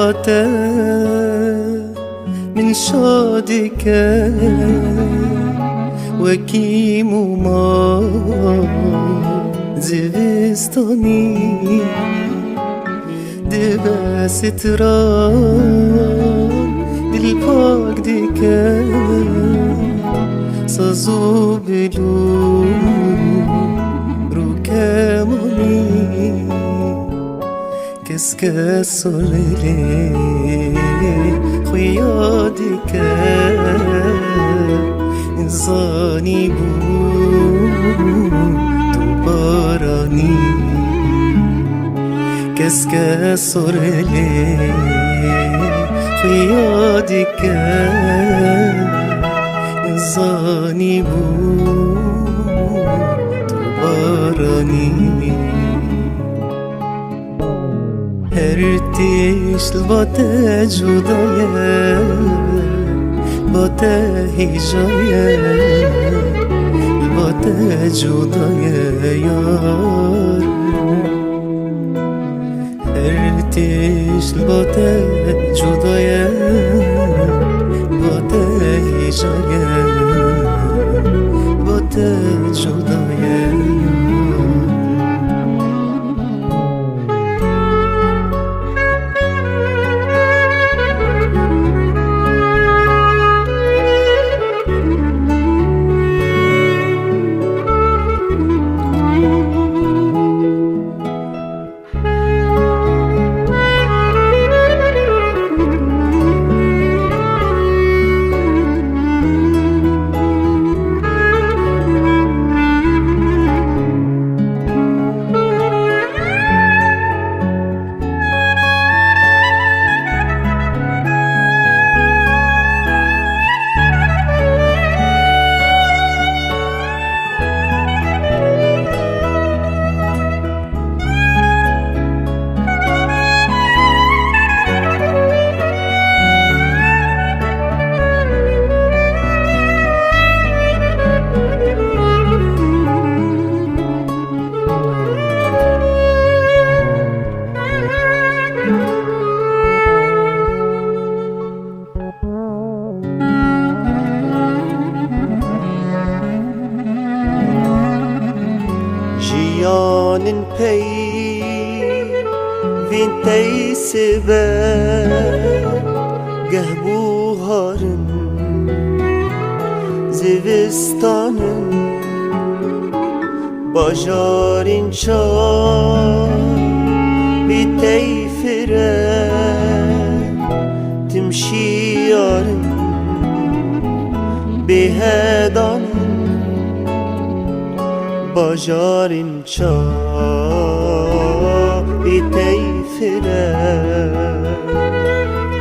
باته من شادك وكيم وما زوستاني دبا ستران دل پاک دکه سازو بلو رو کمانی کس کس سرلی خویا دکه انسانی بود تو بارانی کس کس سرلی خویادی که انسانی بود تو بارانی هر تیشل با ته جدایه با ته هیجایه با ته جدایه یار ارتیش الباته جدایه باته هیجایه باته جدایه جیانن پی وین تیسبه گهبو هارن زوستانن باجارین چا بی تیفره تمشي یارن بهدانن باجارین چا بی تیفره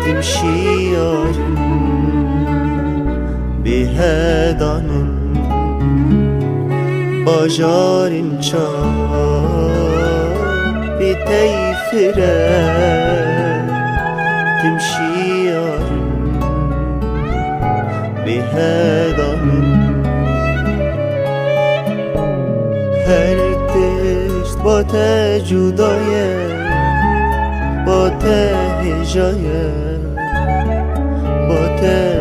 تمشي یارن بهدانن باجارین چا بی تیفره تمشي یارن بهدانن هر تشت با ته جدایه با ته هجایه با ته